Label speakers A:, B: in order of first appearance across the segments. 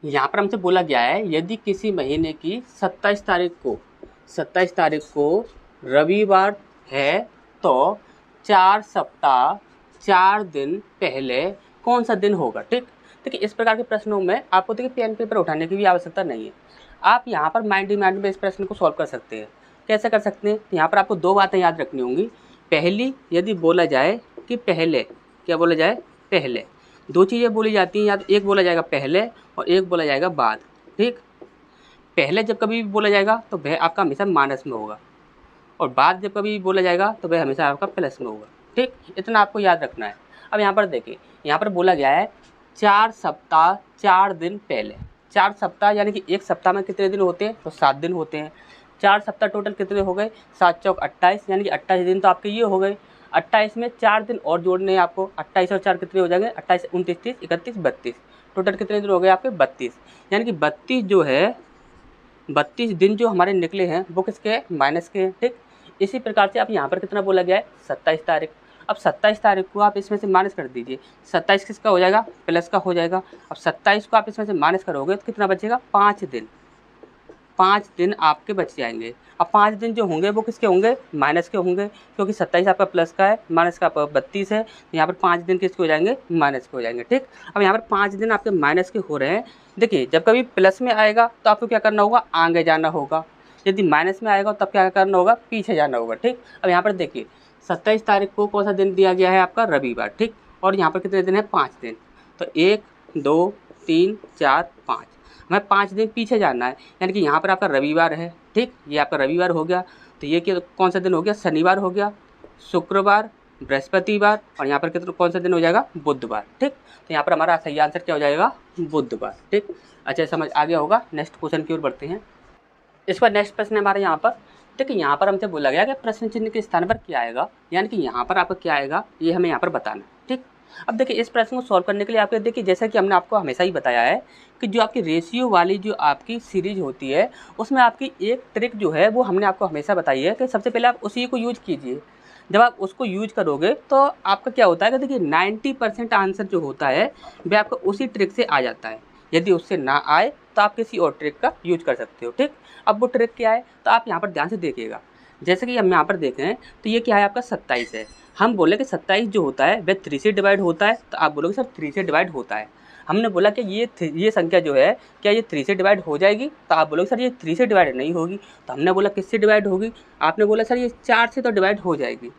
A: यहाँ पर हमसे बोला गया है यदि किसी महीने की 27 तारीख को रविवार है तो 4 सप्ताह 4 दिन पहले कौन सा दिन होगा। ठीक, देखिए इस प्रकार के प्रश्नों में आपको देखिए पेन पेपर उठाने की भी आवश्यकता नहीं है। आप यहाँ पर माइंड में इस प्रश्न को सॉल्व कर सकते हैं। कैसे कर सकते हैं, यहाँ पर आपको दो बातें याद रखनी होंगी। पहली, यदि बोला जाए कि पहले, क्या बोला जाए, पहले, दो चीज़ें बोली जाती हैं, या तो एक बोला जाएगा पहले और एक बोला जाएगा बाद। ठीक, पहले जब कभी भी बोला जाएगा तो वह आपका हमेशा माइनस में होगा, और बाद जब कभी बोला जाएगा तो वह हमेशा आपका प्लस में होगा। ठीक, इतना आपको याद रखना है। अब यहाँ पर देखिए, यहाँ पर बोला गया है 4 सप्ताह 4 दिन पहले। 4 सप्ताह यानी कि एक सप्ताह में कितने दिन होते हैं, तो 7 दिन होते हैं। 4 सप्ताह टोटल कितने हो गए, 7 चौक 28, यानी कि 28 दिन तो आपके ये हो गए। 28 में 4 दिन और जोड़ने हैं आपको। 28 और 4 कितने हो जाएंगे, 28, 29, 30, 31, 32, टोटल कितने दिन हो गए आपके, 32। यानी कि 32 जो है, 32 दिन जो हमारे निकले हैं वो किसके हैं, माइनस के हैं। ठीक, इसी प्रकार से आप यहाँ पर कितना बोला गया है, 27 तारीख। अब 27 तारीख को आप इसमें से माइनस कर दीजिए। 27 किसका हो जाएगा, प्लस का हो जाएगा। अब 27 को आप इसमें से माइनस करोगे तो कितना बचेगा, 5 दिन। 5 दिन आपके बच जाएंगे। अब 5 दिन जो होंगे वो किसके होंगे, माइनस के होंगे, क्योंकि 27 आपका प्लस का है, माइनस का आपका 32 है। यहाँ पर 5 दिन किसके हो जाएंगे, माइनस के हो जाएंगे। ठीक, अब यहाँ पर 5 दिन आपके माइनस के हो रहे हैं। देखिए जब कभी प्लस में आएगा तो आपको क्या करना होगा, आगे जाना होगा। यदि माइनस में आएगा तब क्या करना होगा, पीछे जाना होगा। ठीक, अब यहाँ पर देखिए 27 तारीख को कौन सा दिन दिया गया है, आपका रविवार। ठीक, और यहाँ पर कितने दिन है, 5 दिन। तो 1 2 3 4 5, हमें 5 दिन पीछे जाना है। यानी कि यहाँ पर आपका रविवार है। ठीक, ये आपका रविवार हो गया। तो ये क्या, कौन सा दिन हो गया, शनिवार हो गया, शुक्रवार, बृहस्पतिवार, और यहाँ पर कितना, कौन सा दिन हो जाएगा, बुधवार। ठीक, तो यहाँ पर हमारा सही आंसर क्या हो जाएगा, बुधवार। ठीक, अच्छा समझ आ गया होगा। नेक्स्ट क्वेश्चन की ओर बढ़ते हैं। इस पर नेक्स्ट प्रश्न है हमारे यहाँ पर। देखिए यहाँ पर हमसे बोला गया कि प्रश्न चिन्ह के स्थान पर क्या आएगा, यानी कि यहाँ पर आपका क्या आएगा ये हमें यहाँ पर बताना है। ठीक, अब देखिए इस प्रश्न को सॉल्व करने के लिए आपके देखिए, जैसा कि हमने आपको हमेशा ही बताया है कि जो आपकी रेशियो वाली जो आपकी सीरीज होती है उसमें आपकी एक ट्रिक जो है वो हमने आपको हमेशा बताई है कि सबसे पहले आप उसी को यूज कीजिए। जब आप उसको यूज करोगे तो आपका क्या होता है कि देखिए 90% आंसर जो होता है वह आपको उसी ट्रिक से आ जाता है। यदि उससे ना आए तो आप किसी और ट्रिक का यूज कर सकते हो। ठीक, अब वो ट्रिक क्या है तो आप यहाँ पर ध्यान से देखिएगा। जैसे कि हम यहाँ पर देखें तो ये क्या है, आपका 27 है। हम बोले कि 27 जो होता है वह 3 से डिवाइड होता है, तो आप बोलोगे सर 3 से डिवाइड होता है। हमने बोला कि ये संख्या जो है क्या ये 3 से डिवाइड हो जाएगी, तो आप बोलोगे सर ये 3 से डिवाइड नहीं होगी। तो हमने बोला किससे डिवाइड होगी, आपने बोला सर ये 4 से तो डिवाइड हो जाएगी।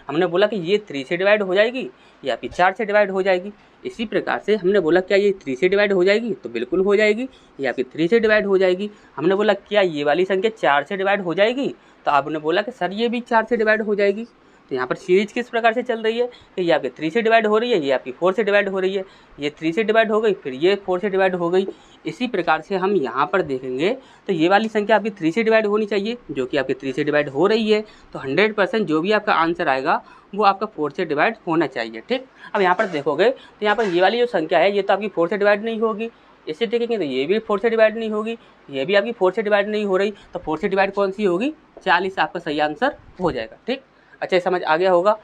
A: हमने बोला कि ये 3 से डिवाइड हो जाएगी या फिर 4 से डिवाइड हो जाएगी। इसी प्रकार से हमने बोला क्या ये 3 से डिवाइड हो जाएगी, तो बिल्कुल हो जाएगी, या फिर 3 से डिवाइड हो जाएगी। हमने बोला क्या ये वाली संख्या 4 से डिवाइड हो जाएगी, तो आपने बोला कि सर ये भी 4 से डिवाइड हो जाएगी। तो यहाँ पर सीरीज किस प्रकार से चल रही है कि ये आपके 3 से डिवाइड हो रही है, ये आपकी 4 से डिवाइड हो रही है, ये 3 से डिवाइड हो गई, फिर ये 4 से डिवाइड हो गई। इसी प्रकार से हम यहाँ पर देखेंगे तो ये वाली संख्या आपकी 3 से डिवाइड होनी चाहिए, जो कि आपकी 3 से डिवाइड हो रही है। तो 100% जो भी आपका आंसर आएगा वो आपका 4 से डिवाइड होना चाहिए। ठीक, अब यहाँ पर देखोगे तो यहाँ पर ये वाली जो संख्या है ये तो आपकी 4 से डिवाइड नहीं होगी। इसे देखेंगे तो ये भी 4 से डिवाइड नहीं होगी, ये भी आपकी 4 से डिवाइड नहीं हो रही। तो 4 से डिवाइड कौन सी होगी, 40 आपका सही आंसर हो जाएगा। ठीक, अच्छा समझ आ गया होगा।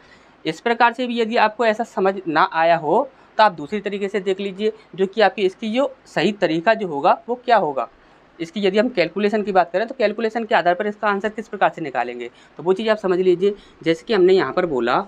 A: इस प्रकार से भी यदि आपको ऐसा समझ ना आया हो तो आप दूसरी तरीके से देख लीजिए, जो कि आपकी इसकी जो सही तरीका जो होगा वो क्या होगा। इसकी यदि हम कैलकुलेशन की बात करें तो कैलकुलेशन के आधार पर इसका आंसर किस प्रकार से निकालेंगे, तो वो चीज़ आप समझ लीजिए। जैसे कि हमने यहाँ पर बोला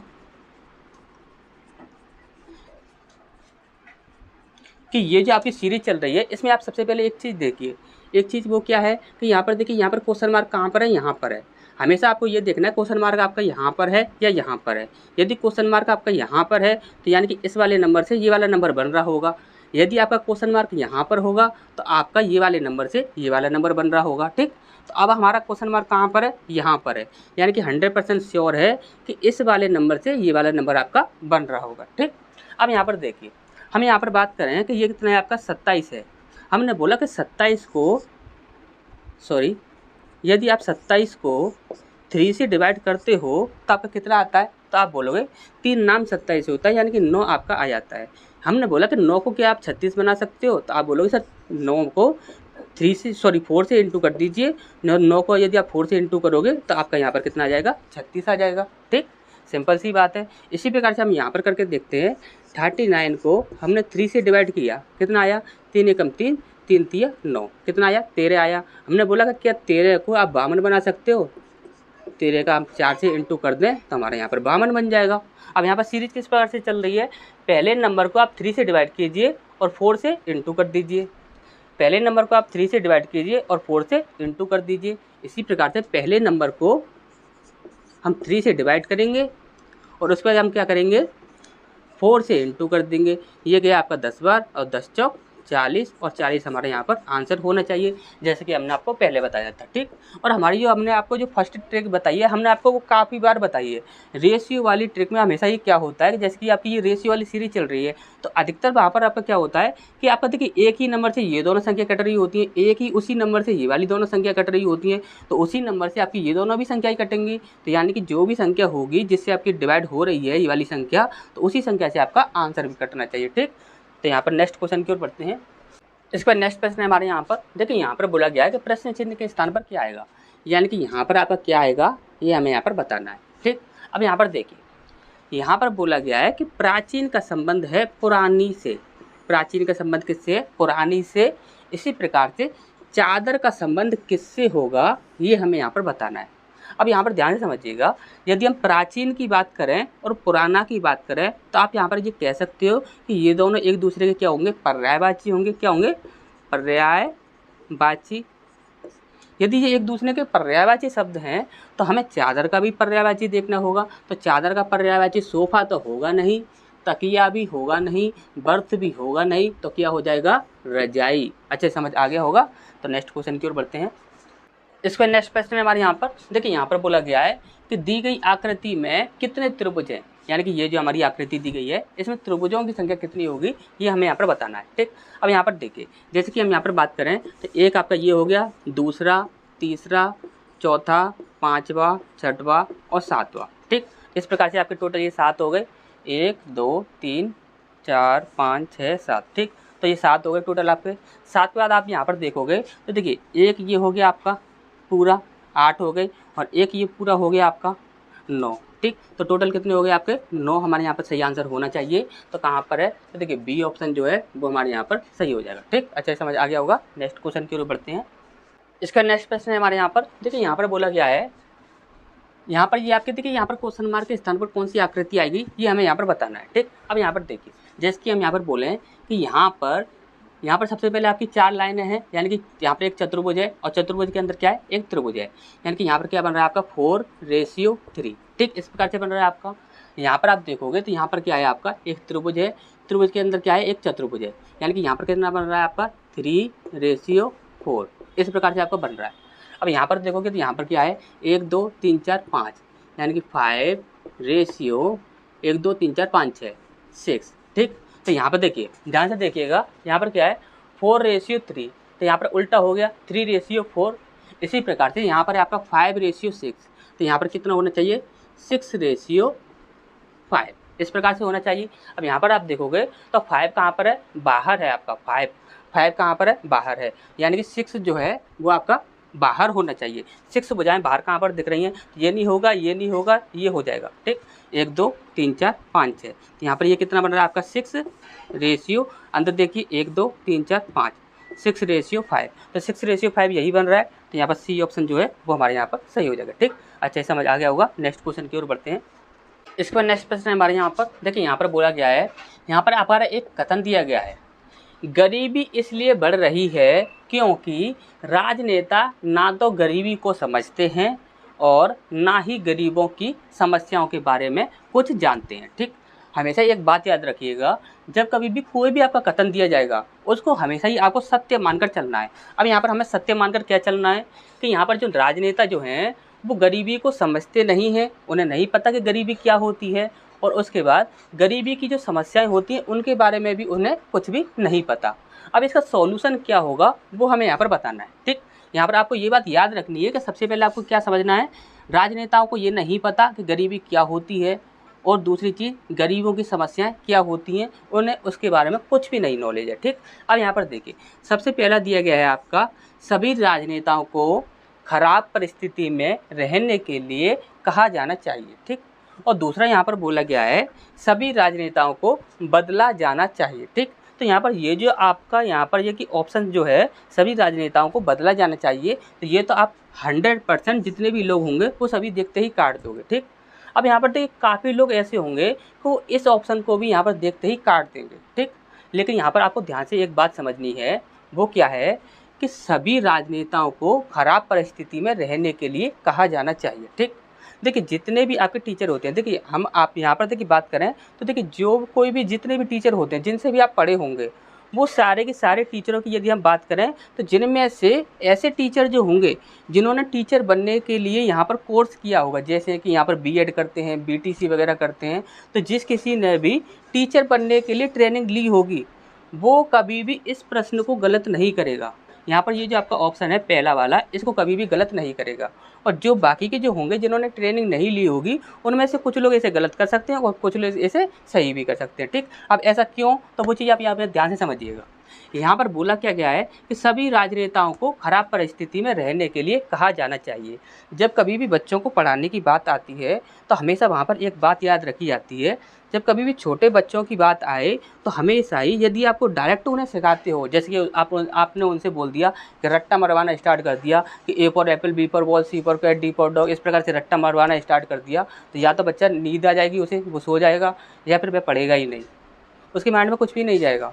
A: कि ये जो आपकी सीरीज चल रही है इसमें आप सबसे पहले एक चीज़ देखिए, एक चीज़ वो क्या है कि यहाँ पर देखिए, यहाँ पर क्वेश्चन मार्क कहाँ पर है, यहाँ पर है। हमेशा आपको ये देखना है क्वेश्चन मार्क आपका यहाँ पर है या यहाँ पर है। यदि क्वेश्चन मार्क आपका यहाँ पर है तो यानी कि इस वाले नंबर से ये वाला नंबर बन रहा होगा। यदि आपका क्वेश्चन मार्क यहाँ पर होगा तो आपका ये वाले नंबर से ये वाला नंबर बन रहा होगा। ठीक, तो अब हमारा क्वेश्चन मार्क कहाँ पर है, यहाँ पर है, यानी कि 100% श्योर है कि इस वाले नंबर से ये वाला नंबर आपका बन रहा होगा। ठीक, अब यहाँ पर देखिए, हम यहाँ पर बात करें कि ये कितना है आपका 27 है। हमने बोला कि 27 को यदि आप 27 को 3 से डिवाइड करते हो तो आपका कितना आता है, तो आप बोलोगे 3 नाम 27 होता है, यानी कि 9 आपका आ जाता है। हमने बोला कि 9 को क्या आप 36 बना सकते हो, तो आप बोलोगे सर 9 को 4 से इंटू कर दीजिए। 9 को यदि आप 4 से इंटू करोगे तो आपका यहाँ पर कितना आ जाएगा, 36 आ जाएगा। ठीक, सिंपल सी बात है। इसी प्रकार से हम यहाँ पर करके देखते हैं। 39 को हमने 3 से डिवाइड किया, कितना आया, 3 एकम 3, 3 3 9, कितना आया 13 आया। हमने बोला कि क्या 13 को आप 52 बना सकते हो, 13 का हम 4 से इंटू कर दें तो हमारे यहाँ पर 52 बन जाएगा। अब यहाँ पर सीरीज किस प्रकार से चल रही है, पहले नंबर को आप 3 से डिवाइड कीजिए और 4 से इंटू कर दीजिए, पहले नंबर को आप 3 से डिवाइड कीजिए और 4 से इंटू कर दीजिए। इसी प्रकार से पहले नंबर को हम 3 से डिवाइड करेंगे और उसके बाद हम क्या करेंगे 4 से इंटू कर देंगे। ये गया आपका 10 बार और 10 चौक 40 और 40 हमारे यहाँ पर आंसर होना चाहिए, जैसे कि हमने आपको पहले बताया था। ठीक, और हमारी जो हमने आपको जो फर्स्ट ट्रिक बताई है हमने आपको वो काफ़ी बार बताई है। रेशियो वाली ट्रिक में हमेशा ही क्या होता है कि जैसे कि आपकी ये रेशियो वाली सीरीज चल रही है तो अधिकतर वहाँ पर आपका क्या होता है कि आपका देखिए एक ही नंबर से ये दोनों संख्या कट रही होती हैं, एक ही उसी नंबर से ये वाली दोनों संख्या कट रही होती हैं, तो उसी नंबर से आपकी ये दोनों भी संख्याएँ कटेंगी। तो यानी कि जो भी संख्या होगी जिससे आपकी डिवाइड हो रही है ये वाली संख्या, तो उसी संख्या से आपका आंसर भी कटना चाहिए। ठीक, तो यहाँ पर नेक्स्ट क्वेश्चन की ओर बढ़ते हैं। इसके बाद नेक्स्ट प्रश्न है हमारे यहाँ पर, देखिए यहाँ पर बोला गया है कि प्रश्न चिन्ह के स्थान पर क्या आएगा, यानी कि यहाँ पर आपका क्या आएगा ये हमें यहाँ पर बताना है। ठीक, अब यहाँ पर देखिए यहाँ पर बोला गया है कि प्राचीन का संबंध है पुरानी से, प्राचीन का संबंध किससे है, पुरानी से। इसी प्रकार से चादर का संबंध किससे होगा ये हमें यहाँ पर बताना है। अब यहाँ पर ध्यान से समझिएगा, यदि हम प्राचीन की बात करें और पुराना की बात करें तो आप यहाँ पर ये कह सकते हो कि ये दोनों एक दूसरे के क्या होंगे, पर्यायवाची होंगे। क्या होंगे, पर्यायवाची। यदि ये एक दूसरे के पर्यायवाची शब्द हैं तो हमें चादर का भी पर्यायवाची देखना होगा। तो चादर का पर्यायवाची सोफा तो होगा नहीं, तकिया भी होगा नहीं, बर्थ भी होगा नहीं, तो क्या हो जाएगा, रजाई। अच्छे समझ आ गया होगा। तो नेक्स्ट क्वेश्चन की ओर बढ़ते हैं। इसका नेक्स्ट प्रश्न है हमारे यहाँ पर, देखिए यहाँ पर बोला गया है कि दी गई आकृति में कितने त्रिभुज हैं, यानी कि ये जो हमारी आकृति दी गई है इसमें त्रिभुजों की संख्या कितनी होगी ये हमें यहाँ पर बताना है। ठीक, अब यहाँ पर देखिए जैसे कि हम यहाँ पर बात करें तो एक आपका ये हो गया, दूसरा, तीसरा, चौथा, पाँचवा, छठवां और सातवां। ठीक, इस प्रकार से आपके टोटल ये 7 हो गए, 1 2 3 4 5 6 7। ठीक, तो ये 7 हो गए टोटल आपके। 7 के बाद आप यहाँ पर देखोगे तो देखिए एक ये हो गया आपका पूरा 8 हो गए और एक ये पूरा हो गया आपका 9। ठीक, तो टोटल कितने हो गए आपके 9 हमारे यहाँ पर सही आंसर होना चाहिए। तो कहाँ पर है, तो देखिए बी ऑप्शन जो है वो हमारे यहाँ पर सही हो जाएगा। ठीक, अच्छा समझ आ गया होगा। नेक्स्ट क्वेश्चन की ओर बढ़ते हैं। इसका नेक्स्ट प्रश्न है हमारे यहाँ पर, देखिए यहाँ पर बोला गया है, यहाँ पर ये आपके देखिए यहाँ पर क्वेश्चन मार्क के स्थान पर कौन सी आकृति आएगी ये हमें यहाँ पर बताना है। ठीक, अब यहाँ पर देखिए जैसे कि हम यहाँ पर बोले कि यहाँ पर सबसे पहले आपकी 4 लाइनें हैं, यानी कि यहाँ पर एक चतुर्भुज है और चतुर्भुज के अंदर क्या है, एक त्रिभुज है, यानी कि यहाँ पर क्या बन रहा है आपका 4:3। ठीक, इस प्रकार से बन रहा है आपका। यहाँ पर आप देखोगे तो यहाँ पर क्या है आपका एक त्रिभुज है, त्रिभुज के अंदर क्या है, एक चतुर्भुज है, यानी कि यहाँ पर कितना बन रहा है आपका 3:4। इस प्रकार से आपका बन रहा है। अब यहाँ पर देखोगे तो यहाँ पर क्या है 1 2 3 4 5, यानी कि 5:1 2 3 4 5 6 6। ठीक, तो यहाँ पर देखिए ध्यान से देखिएगा, यहाँ पर क्या है 4:3, तो यहाँ पर उल्टा हो गया 3:4। इसी प्रकार से यहाँ पर आपका 5:6, तो यहाँ पर कितना होना चाहिए 6:5, इस प्रकार से होना चाहिए। अब यहाँ पर आप देखोगे तो 5 कहाँ पर है, बाहर है आपका 5 कहाँ पर है, बाहर है, यानी कि 6 जो है वो आपका बाहर होना चाहिए। 6 बजाय बाहर कहाँ पर दिख रही हैं, ये नहीं होगा, ये नहीं होगा, ये हो जाएगा। ठीक, 1 2 3 4 5 6, यहाँ पर ये कितना बन रहा है आपका 6:, अंदर देखिए 1 2 3 4 5, 6:5, तो 6:5 यही बन रहा है। तो यहाँ पर सी ऑप्शन जो है वो हमारे यहाँ पर सही हो जाएगा। ठीक, अच्छा समझ आ गया होगा। नेक्स्ट क्वेश्चन की ओर बढ़ते हैं। इसके बाद नेक्स्ट प्रश्न है हमारे यहाँ पर, देखिए यहाँ पर बोला गया है, यहाँ पर हमारा एक कथन दिया गया है, गरीबी इसलिए बढ़ रही है क्योंकि राजनेता ना तो गरीबी को समझते हैं और ना ही गरीबों की समस्याओं के बारे में कुछ जानते हैं। ठीक, हमेशा एक बात याद रखिएगा, जब कभी भी कोई भी आपका कथन दिया जाएगा उसको हमेशा ही आपको सत्य मानकर चलना है। अब यहाँ पर हमें सत्य मानकर क्या चलना है कि यहाँ पर जो राजनेता जो हैं वो गरीबी को समझते नहीं हैं, उन्हें नहीं पता कि गरीबी क्या होती है, और उसके बाद गरीबी की जो समस्याएं होती हैं उनके बारे में भी उन्हें कुछ भी नहीं पता। अब इसका सॉल्यूशन क्या होगा वो हमें यहाँ पर बताना है। ठीक, यहाँ पर आपको ये बात याद रखनी है कि सबसे पहले आपको क्या समझना है, राजनेताओं को ये नहीं पता कि गरीबी क्या होती है, और दूसरी चीज़ गरीबों की समस्याएं क्या होती हैं उन्हें उसके बारे में कुछ भी नहीं नॉलेज है। ठीक, अब यहाँ पर देखिए सबसे पहला दिया गया है आपका, सभी राजनेताओं को खराब परिस्थिति में रहने के लिए कहा जाना चाहिए। ठीक, और दूसरा यहाँ पर बोला गया है सभी राजनेताओं को बदला जाना चाहिए। ठीक, तो यहाँ पर ये जो आपका यहाँ पर ये कि ऑप्शन जो है सभी राजनेताओं को बदला जाना चाहिए, तो ये तो आप 100% जितने भी लोग होंगे वो सभी देखते ही काट दोगे, ठीक। अब यहाँ पर देखिए काफ़ी लोग ऐसे होंगे कि वो इस ऑप्शन को भी यहाँ पर देखते ही काट देंगे, ठीक। लेकिन यहाँ पर आपको ध्यान से एक बात समझनी है, वो क्या है कि सभी राजनेताओं को खराब परिस्थिति में रहने के लिए कहा जाना चाहिए, ठीक। देखिए जितने भी आपके टीचर होते हैं, देखिए हम आप यहाँ पर देखिए बात करें तो देखिए जो कोई भी जितने भी टीचर होते हैं जिनसे भी आप पढ़े होंगे, वो सारे के सारे टीचरों की यदि हम बात करें तो जिनमें से ऐसे टीचर जो होंगे जिन्होंने टीचर बनने के लिए यहाँ पर कोर्स किया होगा, जैसे कि यहाँ पर बीएड करते हैं, बीटीसी वगैरह करते हैं, तो जिस किसी ने भी टीचर बनने के लिए ट्रेनिंग ली होगी वो कभी भी इस प्रश्न को गलत नहीं करेगा। यहाँ पर ये जो आपका ऑप्शन है पहला वाला, इसको कभी भी गलत नहीं करेगा। और जो बाकी के जो होंगे जिन्होंने ट्रेनिंग नहीं ली होगी उनमें से कुछ लोग इसे गलत कर सकते हैं और कुछ लोग इसे सही भी कर सकते हैं, ठीक। अब ऐसा क्यों, तो वो चीज़ आप यहाँ पर ध्यान से समझिएगा। यहाँ पर बोला क्या गया है कि सभी राजनेताओं को खराब परिस्थिति में रहने के लिए कहा जाना चाहिए। जब कभी भी बच्चों को पढ़ाने की बात आती है तो हमेशा वहाँ पर एक बात याद रखी जाती है, जब कभी भी छोटे बच्चों की बात आए तो हमेशा ही यदि आपको डायरेक्ट उन्हें सिखाते हो, जैसे कि आपने उनसे बोल दिया कि रट्टा मरवाना स्टार्ट कर दिया कि A for apple, B for ball, C for cat, D for dog, इस प्रकार से रट्टा मरवाना स्टार्ट कर दिया, तो या तो बच्चा नींद आ जाएगी उसे, वो सो जाएगा, या फिर वह पढ़ेगा ही नहीं, उसके माइंड में कुछ भी नहीं जाएगा।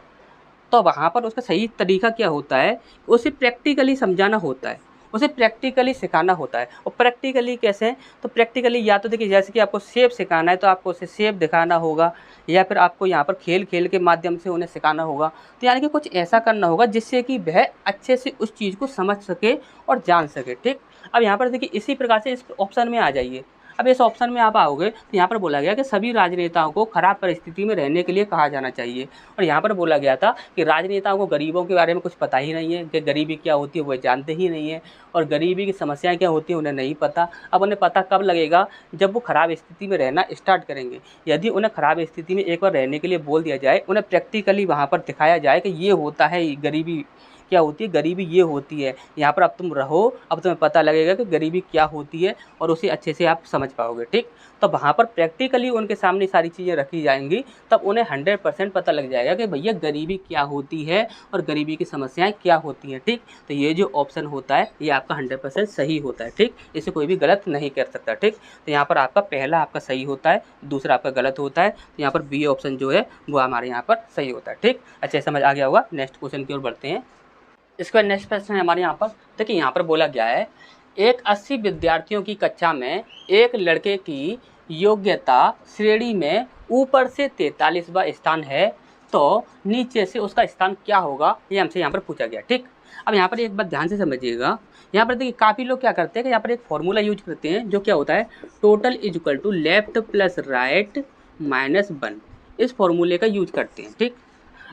A: तो वहाँ पर उसका सही तरीका क्या होता है, उसे प्रैक्टिकली समझाना होता है, उसे प्रैक्टिकली सिखाना होता है। और प्रैक्टिकली कैसे, तो प्रैक्टिकली या तो देखिए जैसे कि आपको शेप सिखाना है तो आपको उसे शेप दिखाना होगा, या फिर आपको यहाँ पर खेल खेल के माध्यम से उन्हें सिखाना होगा। तो यानी कि कुछ ऐसा करना होगा जिससे कि वह अच्छे से उस चीज़ को समझ सके और जान सके, ठीक। अब यहाँ पर देखिए इसी प्रकार से इस ऑप्शन में आ जाइए। अब इस ऑप्शन में आप आओगे तो यहाँ पर बोला गया कि सभी राजनेताओं को खराब परिस्थिति में रहने के लिए कहा जाना चाहिए। और यहाँ पर बोला गया था कि राजनेताओं को गरीबों के बारे में कुछ पता ही नहीं है, कि गरीबी क्या होती है वो जानते ही नहीं है, और गरीबी की समस्याएं क्या होती हैं उन्हें नहीं पता। अब उन्हें पता कब लगेगा, जब वो खराब स्थिति में रहना स्टार्ट करेंगे। यदि उन्हें खराब स्थिति में एक बार रहने के लिए बोल दिया जाए, उन्हें प्रैक्टिकली वहाँ पर दिखाया जाए कि ये होता है गरीबी क्या होती है, गरीबी ये होती है, यहाँ पर अब तुम रहो, अब तुम्हें पता लगेगा कि गरीबी क्या होती है और उसे अच्छे से आप समझ पाओगे, ठीक। तो वहाँ पर प्रैक्टिकली उनके सामने सारी चीज़ें रखी जाएंगी, तब उन्हें 100% पता लग जाएगा कि भैया गरीबी क्या होती है और गरीबी की समस्याएं क्या होती हैं, ठीक। तो ये जो ऑप्शन होता है ये आपका 100% सही होता है, ठीक, इसे कोई भी गलत नहीं कर सकता, ठीक। तो यहाँ पर आपका पहला आपका सही होता है, दूसरा आपका गलत होता है, तो यहाँ पर बी ऑप्शन जो है वो हमारे यहाँ पर सही होता है, ठीक। अच्छा समझ आ गया होगा। नेक्स्ट क्वेश्चन की ओर बढ़ते हैं। इसके बाद नेक्स्ट प्रश्न है हमारे यहाँ पर, देखिए यहाँ पर बोला गया है एक 80 विद्यार्थियों की कक्षा में एक लड़के की योग्यता श्रेणी में ऊपर से 43वां स्थान है, तो नीचे से उसका स्थान क्या होगा, ये हमसे यहाँ पर पूछा गया, ठीक। अब यहाँ पर एक बात ध्यान से समझिएगा। यहाँ पर देखिए काफ़ी लोग क्या करते हैं कि यहाँ पर एक फॉर्मूला यूज करते हैं जो क्या होता है, total is equal to left plus right minus 1, इस फॉर्मूले का यूज करते हैं, ठीक।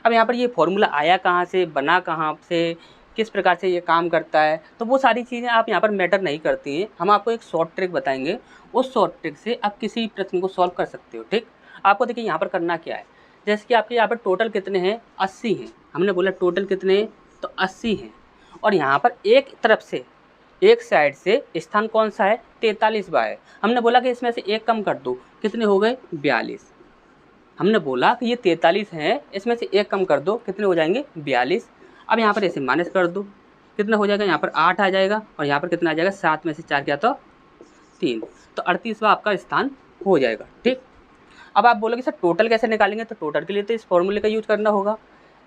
A: अब यहाँ पर ये फॉर्मूला आया कहाँ से, बना कहाँ से, किस प्रकार से ये काम करता है, तो वो सारी चीज़ें आप यहाँ पर मैटर नहीं करती हैं। हम आपको एक शॉर्ट ट्रिक बताएंगे, उस शॉर्ट ट्रिक से आप किसी प्रश्न को सॉल्व कर सकते हो, ठीक। आपको देखिए यहाँ पर करना क्या है, जैसे कि आपके यहाँ पर टोटल कितने हैं, 80 हैं। हमने बोला टोटल कितने हैं, तो 80 हैं। और यहाँ पर एक तरफ से एक साइड से स्थान कौन सा है, 43वां है। हमने बोला कि इसमें से एक कम कर दो, कितने हो गए, 42। हमने बोला कि ये 43 हैं, इसमें से एक कम कर दो, कितने हो जाएंगे, 42। अब यहाँ पर ऐसे माइनस कर दो, कितना हो जाएगा, यहाँ पर 8 आ जाएगा, और यहाँ पर कितना आ जाएगा, 7 में से 4 क्या, तो 3, तो 38वां आपका स्थान हो जाएगा, ठीक। अब आप बोलोगे सर टोटल कैसे निकालेंगे, तो टोटल के लिए तो इस फॉर्मूले का यूज करना होगा।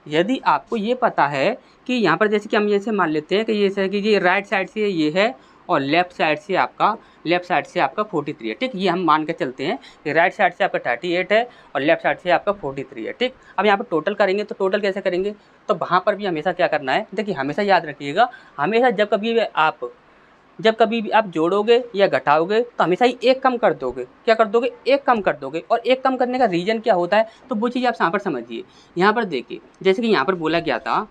A: यदि आपको ये पता है कि यहाँ पर जैसे कि हम जैसे मान लेते हैं कि ये है कि ये राइट साइड से ये है और लेफ़्ट साइड से आपका 43 है, ठीक। ये हम मान के चलते हैं कि राइट साइड से आपका 38 है और लेफ़्ट साइड से आपका 43 है, ठीक। अब यहाँ पर टोटल करेंगे तो टोटल कैसे करेंगे, तो वहाँ पर भी हमेशा क्या करना है, देखिए हमेशा याद रखिएगा, हमेशा जब कभी भी आप जोड़ोगे या घटाओगे तो हमेशा ही एक कम कर दोगे, क्या कर दोगे, एक कम कर दोगे। और एक कम करने का रीज़न क्या होता है, तो वो चीज़ आप यहाँ पर समझिए। यहाँ पर देखिए जैसे कि यहाँ पर बोला गया था,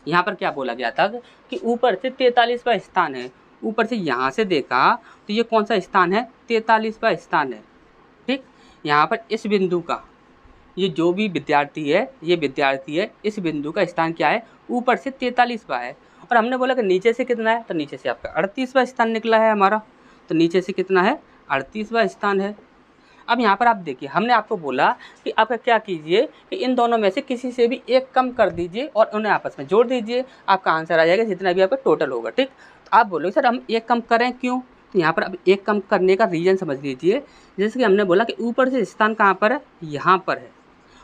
A: यहाँ पर क्या बोला गया था कि ऊपर से 43वां स्थान है, ऊपर से यहाँ से देखा तो ये कौन सा स्थान है, 43वां स्थान है, ठीक। यहाँ पर इस बिंदु का ये जो भी विद्यार्थी है, ये विद्यार्थी है, इस बिंदु का स्थान क्या है, ऊपर से 43वां है। और हमने बोला कि नीचे से कितना है, तो नीचे से आपका 38वां स्थान निकला है हमारा, तो नीचे से कितना है, 38वां स्थान है। अब यहाँ पर आप देखिए, हमने आपको बोला कि आप क्या कीजिए कि इन दोनों में से किसी से भी एक कम कर दीजिए और उन्हें आपस में जोड़ दीजिए, आपका आंसर आ जाएगा जितना भी आपका टोटल होगा। ठीक, तो आप बोलोगे सर हम एक कम करें क्यों, तो यहाँ पर अब एक कम करने का रीज़न समझ लीजिए। जैसे कि हमने बोला कि ऊपर से स्थान कहाँ पर है, यहाँ पर है,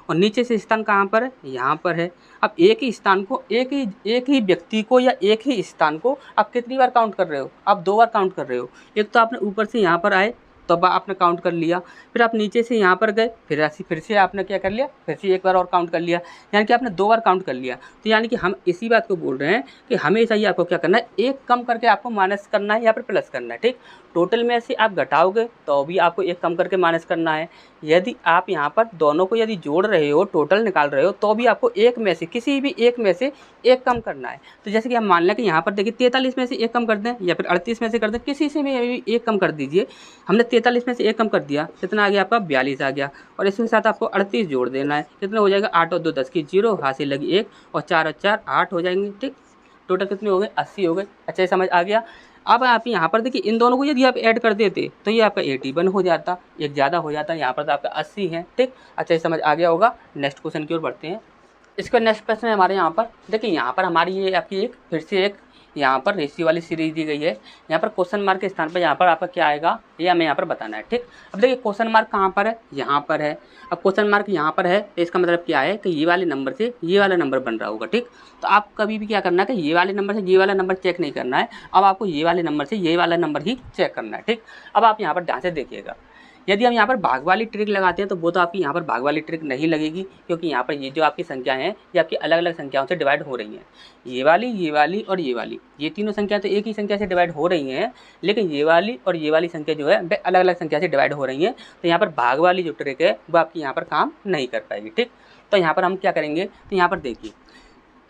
A: और नीचे से स्थान कहाँ पर है, यहाँ पर है। अब एक ही स्थान को, एक ही व्यक्ति को या एक ही स्थान को आप कितनी बार काउंट कर रहे हो, आप 2 बार काउंट कर रहे हो। एक तो आपने ऊपर से यहाँ पर आए तो अब आपने काउंट कर लिया, फिर आप नीचे से यहाँ पर गए, फिर से आपने क्या कर लिया, फिर से एक बार और काउंट कर लिया, यानी कि आपने 2 बार काउंट कर लिया। तो यानी कि हम इसी बात को बोल रहे हैं कि हमेशा ही आपको क्या करना है, एक कम करके आपको माइनस करना है या फिर प्लस करना है। ठीक, टोटल में से आप घटाओगे तो भी आपको एक कम करके माइनस करना है। यदि आप यहाँ पर दोनों को यदि जोड़ रहे हो, टोटल निकाल रहे हो, तो भी आपको एक में से, किसी भी एक में से एक कम करना है। तो जैसे कि हम मान लें कि यहाँ पर देखिए 43 में से एक कम कर दें या फिर 38 में से कर दें, किसी से भी एक कम कर दीजिए। हमने 43 में से एक कम कर दिया, कितना आ गया आपका 42 आ गया, और इसके साथ आपको 38 जोड़ देना है, कितना हो जाएगा 8 और 2 10 की 0, हासिल लगी 1 और 4 और 4 8 हो जाएंगे। ठीक, टोटल कितने हो गए, 80 हो गए। अच्छा, समझ आ गया। अब आप यहाँ पर देखिए इन दोनों को यदि आप ऐड कर देते तो ये आपका 81 हो जाता, एक ज़्यादा हो जाता, यहाँ पर तो आपका 80 है। ठीक, अच्छा समझ आ गया होगा। नेक्स्ट क्वेश्चन की ओर बढ़ते हैं। इसका नेक्स्ट प्रश्न है हमारे यहाँ पर, देखिए यहाँ पर हमारी ये आपकी एक फिर से एक यहाँ पर रेशियो वाली सीरीज दी गई है। यहाँ पर क्वेश्चन मार्क के स्थान पर यहाँ पर आपका क्या आएगा, ये हमें यहाँ पर बताना है। ठीक, अब देखिए क्वेश्चन मार्क कहाँ पर है, यहाँ पर है। अब क्वेश्चन मार्क यहाँ पर है तो इसका मतलब क्या है कि ये वाले नंबर से ये वाला नंबर बन रहा होगा। ठीक, तो आप कभी भी क्या करना है कि ये वाले नंबर से ये वाला नंबर चेक नहीं करना है, अब आपको ये वाले नंबर से ये वाला नंबर ही चेक करना है। ठीक, अब आप यहाँ पर ध्यान से देखिएगा, यदि हम यहाँ पर भाग वाली ट्रिक लगाते हैं तो वो तो आपकी यहाँ पर भाग वाली ट्रिक नहीं लगेगी, क्योंकि यहाँ पर ये जो आपकी संख्याएं हैं ये आपकी अलग अलग संख्याओं से डिवाइड हो रही हैं। ये वाली और ये वाली, ये तीनों संख्या तो एक ही संख्या से डिवाइड हो रही हैं, लेकिन ये वाली और ये वाली संख्या जो है वे अलग अलग संख्या से डिवाइड हो रही हैं। तो यहाँ पर भाग वाली जो ट्रिक है वो आपकी यहाँ पर काम नहीं कर पाएगी। ठीक, तो यहाँ पर हम क्या करेंगे, तो यहाँ पर देखिए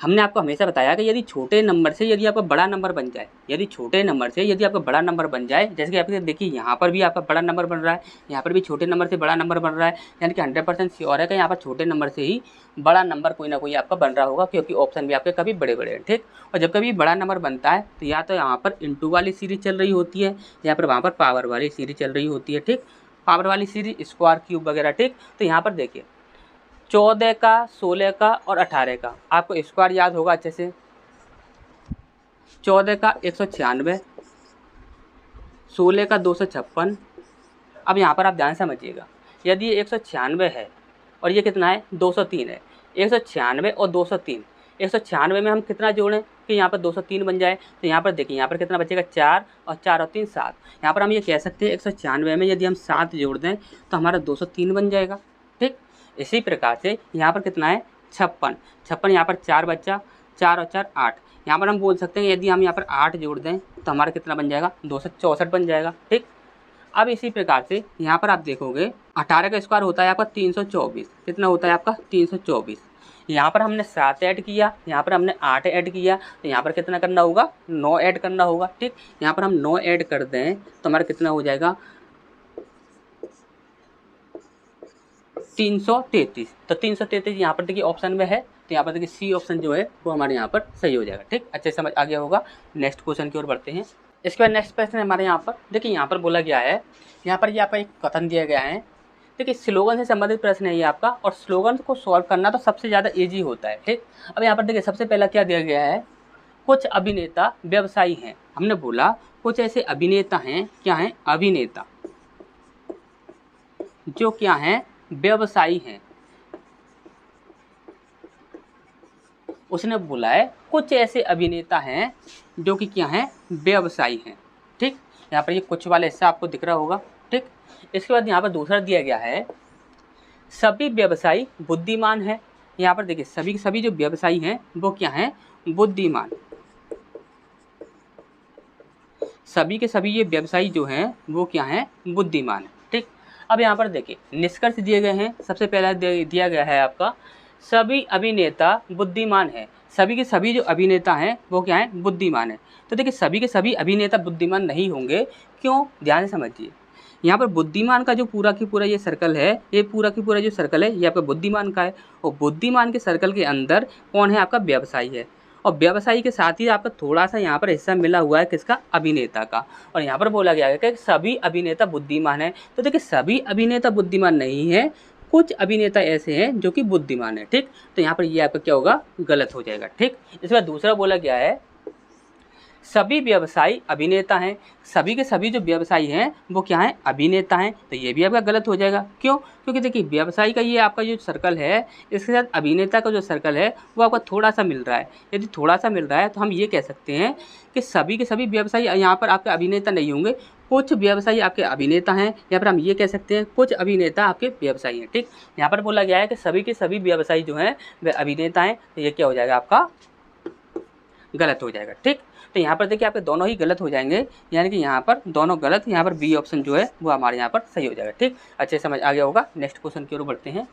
A: हमने आपको हमेशा बताया कि यदि छोटे नंबर से यदि आपका बड़ा नंबर बन जाए, यदि छोटे नंबर से यदि आपका बड़ा नंबर बन जाए, जैसे कि आप देखिए यहाँ पर भी आपका बड़ा नंबर बन रहा है, यहाँ पर भी छोटे नंबर से बड़ा नंबर बन रहा है, यानी कि 100% श्योर है कि यहाँ पर छोटे नंबर से ही बड़ा नंबर कोई ना कोई आपका बन रहा होगा, क्योंकि ऑप्शन भी आपके कभी बड़े बड़े हैं। ठीक, और जब कभी बड़ा नंबर बनता है तो या तो यहाँ पर इंटू वाली सीरीज चल रही होती है, या फिर वहाँ पर पावर वाली सीरीज चल रही होती है। ठीक, पावर वाली सीरीज, स्क्वायर, क्यूब वगैरह। ठीक, तो यहाँ पर देखिए 14 का, 16 का और 18 का आपको स्क्वायर याद होगा अच्छे से। 14 का 196, 16 का 256। अब यहाँ पर आप ध्यान समझिएगा, यदि ये 196 है और ये कितना है 203 है, 196 और 203, 196 में हम कितना जोड़ें कि यहाँ पर 203 बन जाए, तो यहाँ पर देखिए यहाँ पर कितना बचेगा 4 और 4 और 3 7। यहाँ पर हम ये कह सकते हैं 196 में यदि हम 7 जोड़ दें तो हमारा 203 बन जाएगा। ठीक, इसी प्रकार से यहाँ पर कितना है 56, यहाँ पर 4 बच्चा, 4 और 4 8। यहाँ पर हम बोल सकते हैं यदि हम यहाँ पर 8 जोड़ दें तो हमारा कितना बन जाएगा 264 बन जाएगा। ठीक, अब इसी प्रकार से यहाँ पर आप देखोगे 18 का स्क्वायर होता है आपका 324, कितना होता है आपका 324। यहाँ पर हमने 7 ऐड किया, यहाँ पर हमने 8 ऐड किया, तो यहाँ पर कितना करना होगा 9 ऐड करना होगा। ठीक, यहाँ पर हम 9 ऐड कर दें तो हमारा कितना हो जाएगा 333। तो 333 यहाँ पर देखिए ऑप्शन में है, तो यहाँ पर देखिए सी ऑप्शन जो है वो हमारे यहाँ पर सही हो जाएगा। ठीक, अच्छे समझ आ गया होगा। नेक्स्ट क्वेश्चन की ओर बढ़ते हैं। इसके बाद नेक्स्ट प्रश्न है हमारे यहाँ पर, देखिए यहाँ पर बोला गया है, यहाँ पर ये आपका एक कथन दिया गया है। देखिए स्लोगन से संबंधित प्रश्न है ये आपका, और स्लोगन को सॉल्व करना तो सबसे ज़्यादा ईजी होता है। ठीक, अब यहाँ पर देखिए सबसे पहला क्या दिया गया है, कुछ अभिनेता व्यवसायी हैं। हमने बोला कुछ ऐसे अभिनेता हैं, क्या हैं अभिनेता, जो क्या हैं व्यवसायी हैं। उसने बोला है कुछ ऐसे अभिनेता हैं जो कि क्या हैं व्यवसायी हैं। ठीक, यहाँ पर ये कुछ वाला हिस्सा आपको दिख रहा होगा। ठीक, इसके बाद यहाँ पर दूसरा दिया गया है सभी व्यवसायी बुद्धिमान हैं। यहाँ पर देखिए सभी जो व्यवसायी हैं वो क्या हैं बुद्धिमान, सभी के सभी ये व्यवसायी जो हैं वो क्या हैं बुद्धिमान। ठीक, अब यहाँ पर देखिए निष्कर्ष दिए गए हैं। सबसे पहला दिया गया है आपका सभी अभिनेता बुद्धिमान हैं, सभी के सभी जो अभिनेता हैं वो क्या हैं बुद्धिमान हैं। तो देखिए सभी के सभी अभिनेता बुद्धिमान नहीं होंगे, क्यों, ध्यान से समझिए। यहाँ पर बुद्धिमान का जो पूरा की पूरा ये सर्कल है, ये पूरा की पूरा जो सर्कल है ये आपका बुद्धिमान का है, और बुद्धिमान के सर्कल के अंदर कौन है आपका व्यवसायी है, और व्यवसायी के साथ ही आपका थोड़ा सा यहाँ पर हिस्सा मिला हुआ है किसका, अभिनेता का। और यहाँ पर बोला गया है कि सभी अभिनेता बुद्धिमान हैं। तो देखिए सभी अभिनेता बुद्धिमान नहीं है, कुछ अभिनेता ऐसे हैं जो कि बुद्धिमान है, ठीक। तो यहाँ पर ये आपका क्या होगा, गलत हो जाएगा, ठीक। इसके बाद दूसरा बोला गया है सभी व्यवसायी अभिनेता हैं। सभी के सभी जो व्यवसायी हैं वो क्या हैं, अभिनेता हैं। तो ये भी आपका गलत हो जाएगा। क्यों, क्योंकि देखिए व्यवसायी का ये आपका जो सर्कल है, इसके साथ अभिनेता का जो सर्कल है वो आपका थोड़ा सा मिल रहा है। यदि थोड़ा सा मिल रहा है तो हम ये कह सकते हैं कि सभी के सभी व्यवसायी यहाँ पर आपके अभिनेता नहीं होंगे, कुछ व्यवसायी आपके अभिनेता हैं, या फिर हम ये कह सकते हैं कुछ अभिनेता आपके व्यवसायी हैं, ठीक। यहाँ पर बोला गया है कि सभी के सभी व्यवसायी जो हैं वे अभिनेता हैं। तो ये क्या हो जाएगा, आपका गलत हो जाएगा, ठीक। तो यहाँ पर देखिए आपके दोनों ही गलत हो जाएंगे, यानी कि यहाँ पर दोनों गलत, यहाँ पर बी ऑप्शन जो है वो हमारे यहाँ पर सही हो जाएगा, ठीक। अच्छे समझ आ गया होगा। नेक्स्ट क्वेश्चन की ओर बढ़ते हैं।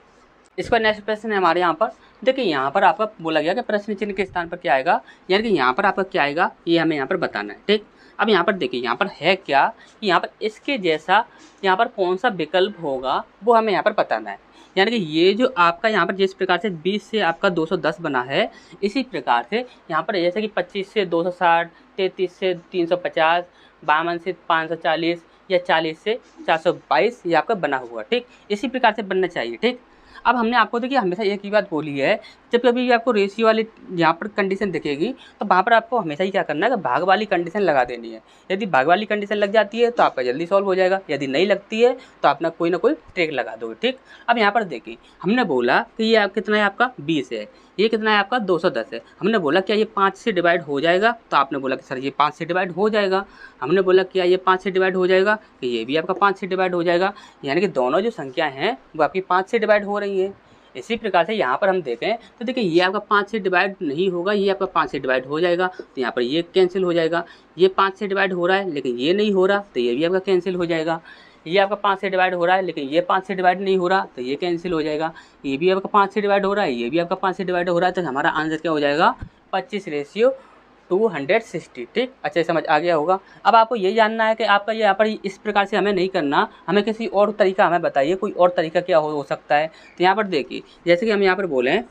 A: इसका नेक्स्ट प्रश्न है हमारे यहाँ पर, देखिए यहाँ पर आपका बोला गया कि प्रश्न चिन्ह के स्थान पर क्या आएगा, यानी कि यहाँ पर आपका क्या आएगा ये हमें यहाँ पर बताना है, ठीक। अब यहाँ पर देखिए यहाँ पर है क्या कि यहाँ पर इसके जैसा यहाँ पर कौन सा विकल्प होगा वो हमें यहाँ पर बताना है। यानी कि ये जो आपका यहाँ पर जिस प्रकार से 20 से आपका 210 बना है, इसी प्रकार से यहाँ पर जैसे कि 25 से 260, 33 से 350, 52 से 540 या 40 से 422 ये आपका बना हुआ, ठीक। इसी प्रकार से बनना चाहिए, ठीक। अब हमने आपको देखिए हमेशा एक ही बात बोली है, जब कभी भी आपको रेशियो वाली यहाँ पर कंडीशन दिखेगी तो वहाँ पर आपको हमेशा ही क्या करना है कि भाग वाली कंडीशन लगा देनी है। यदि भाग वाली कंडीशन लग जाती है तो आपका जल्दी सॉल्व हो जाएगा, यदि नहीं लगती है तो आप ना कोई ट्रिक लगा दो, ठीक। अब यहाँ पर देखिए हमने बोला कि ये कितना है, आपका 20 है, ये कितना है, आपका 210 है। हमने बोला क्या ये 5 से डिवाइड हो जाएगा, तो आपने बोला कि सर ये 5 से डिवाइड हो जाएगा। हमने बोला क्या ये 5 से डिवाइड हो जाएगा, कि ये भी आपका 5 से डिवाइड हो जाएगा। यानी कि दोनों जो संख्या हैं वो आपकी 5 से डिवाइड हो रही है। इसी प्रकार से यहाँ पर हम देखें तो देखिए ये आपका 5 से डिवाइड नहीं होगा, ये आपका 5 से डिवाइड हो जाएगा, तो यहाँ पर ये कैंसिल हो जाएगा। ये 5 से डिवाइड हो रहा है लेकिन ये नहीं हो रहा, तो ये भी आपका कैंसिल हो जाएगा। ये आपका 5 से डिवाइड हो रहा है लेकिन ये 5 से डिवाइड नहीं हो रहा, तो ये कैंसिल हो जाएगा। ये भी आपका 5 से डिवाइड हो रहा है, ये भी आपका 5 से डिवाइड हो रहा है, तो हमारा आंसर क्या हो जाएगा, 25:260, ठीक। अच्छे समझ आ गया होगा। अब आपको ये जानना है कि आपका ये यहाँ पर इस प्रकार से हमें नहीं करना, हमें किसी और तरीका हमें बताइए, कोई और तरीका क्या हो सकता है। तो यहाँ पर देखिए जैसे कि हम यहाँ पर बोलें,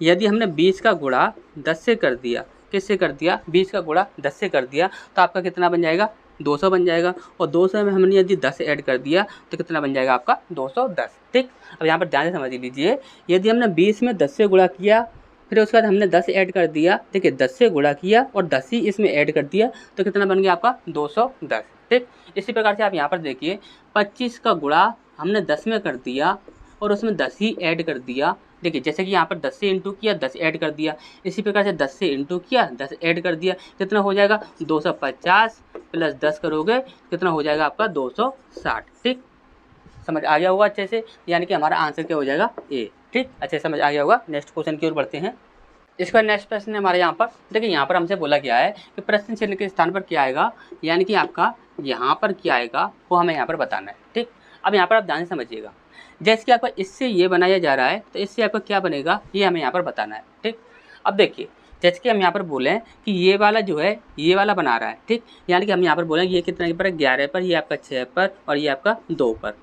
A: यदि हमने 20 का गुणा 10 से कर दिया, किससे कर दिया, 20 का गुणा 10 से कर दिया, तो आपका कितना बन जाएगा, 200 बन जाएगा। और 200 में हमने यदि 10 ऐड कर दिया तो कितना बन जाएगा, आपका 210, ठीक। अब यहाँ पर ध्यान से समझ लीजिए, यदि हमने 20 में 10 से गुणा किया, फिर उसके बाद हमने 10 ऐड कर दिया, देखिए 10 से गुणा किया और 10 ही इसमें ऐड कर दिया, तो कितना बन गया आपका 210, ठीक। इसी प्रकार से आप यहाँ पर देखिए 25 का गुणा हमने 10 में कर दिया और उसमें 10 ही ऐड कर दिया। देखिए जैसे कि यहाँ पर 10 से इंटू किया, 10 ऐड कर दिया, इसी प्रकार से 10 से इंटू किया, 10 ऐड कर दिया, कितना हो जाएगा 250 प्लस 10 करोगे कितना हो जाएगा आपका 260, ठीक। समझ आ गया होगा अच्छे से, यानी कि हमारा आंसर क्या हो जाएगा ए, ठीक। अच्छे समझ आ गया होगा। नेक्स्ट क्वेश्चन की ओर बढ़ते हैं। इसका नेक्स्ट प्रश्न है हमारे यहाँ पर, देखिए यहाँ पर हमसे बोला गया है कि प्रश्न चिन्ह के स्थान पर क्या आएगा, यानी कि आपका यहाँ पर क्या आएगा वो हमें यहाँ पर बताना है, ठीक। अब यहाँ पर आप ध्यान से समझिएगा, जैसे कि आपका इससे ये बनाया जा रहा है तो इससे आपका क्या बनेगा ये हमें यहाँ पर बताना है, ठीक। अब देखिए जैसे कि हम यहाँ पर बोलें कि ये वाला जो है ये वाला बना रहा है, ठीक। यानी कि हम यहाँ पर बोलें ये कितने पर, 11 पर, ये आपका 6 पर और ये आपका 2 पर।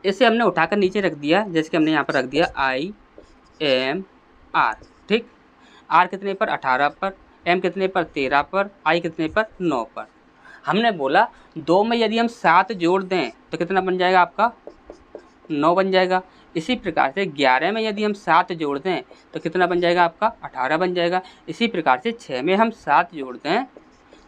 A: इसे हमने उठाकर नीचे रख दिया, जैसे कि हमने यहाँ पर रख दिया IMR, ठीक। R कितने पर, 18 पर, M कितने पर, 13 पर, I कितने पर, 9 पर। हमने बोला 2 में यदि हम 7 जोड़ दें तो कितना बन जाएगा, आपका 9 बन जाएगा। इसी प्रकार से 11 में यदि हम 7 जोड़ दें तो कितना बन जाएगा, आपका 18 बन जाएगा। इसी प्रकार से 6 में हम 7 जोड़ दें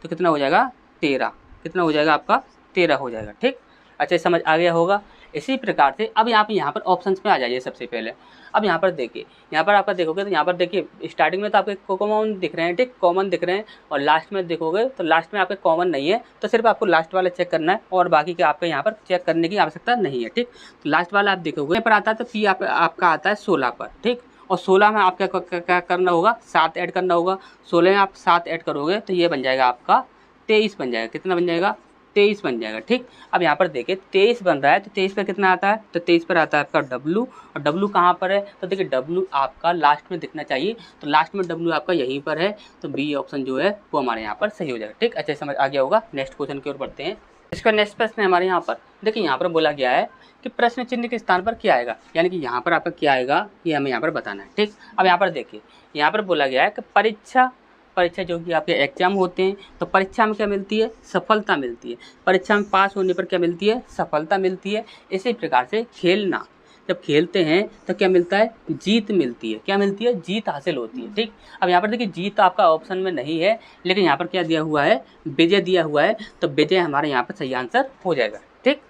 A: तो कितना हो जाएगा, 13, कितना हो जाएगा, आपका 13 हो जाएगा, ठीक। अच्छा समझ आ गया होगा। इसी प्रकार से अब आप यहाँ पर ऑप्शंस में आ जाइए सबसे पहले। अब यहाँ पर देखिए, यहाँ पर आपका देखोगे तो यहाँ पर देखिए स्टार्टिंग में तो आपके कॉमन दिख रहे हैं, ठीक, कॉमन दिख रहे हैं, और लास्ट में देखोगे तो लास्ट में आपके कॉमन नहीं है, तो सिर्फ आपको लास्ट वाला चेक करना है और बाकी के आपके यहाँ पर चेक करने की आवश्यकता नहीं है, ठीक। तो लास्ट वाला आप देखोगे पर आता है तो पी आपका आता है 16 पर, ठीक। और 16 में आप क्या करना होगा, 7 ऐड करना होगा। 16 में आप 7 ऐड करोगे तो ये बन जाएगा आपका 23 बन जाएगा, कितना बन जाएगा, 23 बन जाएगा, ठीक। अब यहाँ पर देखिए 23 बन रहा है तो 23 पर कितना आता है, तो 23 पर आता है आपका W, और W कहाँ पर है, तो देखिए W आपका लास्ट में दिखना चाहिए, तो लास्ट में W आपका यहीं पर है, तो बी ऑप्शन जो है वो हमारे यहाँ पर सही हो जाएगा, ठीक। अच्छे समझ आ गया होगा। नेक्स्ट क्वेश्चन की ओर बढ़ते हैं। इसका नेक्स्ट प्रश्न है हमारे यहाँ पर। देखिए यहाँ पर बोला गया है कि प्रश्न चिन्ह के स्थान पर क्या आएगा, यानी कि यहाँ पर आपका क्या आएगा ये हमें यहाँ पर बताना है। ठीक, अब यहाँ पर देखिए यहाँ पर बोला गया है कि परीक्षा जो कि आपके एग्जाम होते हैं, तो परीक्षा में क्या मिलती है, सफलता मिलती है। परीक्षा में पास होने पर क्या मिलती है, सफलता मिलती है। इसी प्रकार से खेलना, जब खेलते हैं तो क्या मिलता है, जीत मिलती है। क्या मिलती है, जीत हासिल होती है। ठीक, अब यहाँ पर देखिए जीत आपका ऑप्शन में नहीं है, लेकिन यहाँ पर क्या दिया हुआ है, विजय दिया हुआ है, तो विजय हमारे यहाँ पर सही आंसर हो जाएगा। ठीक।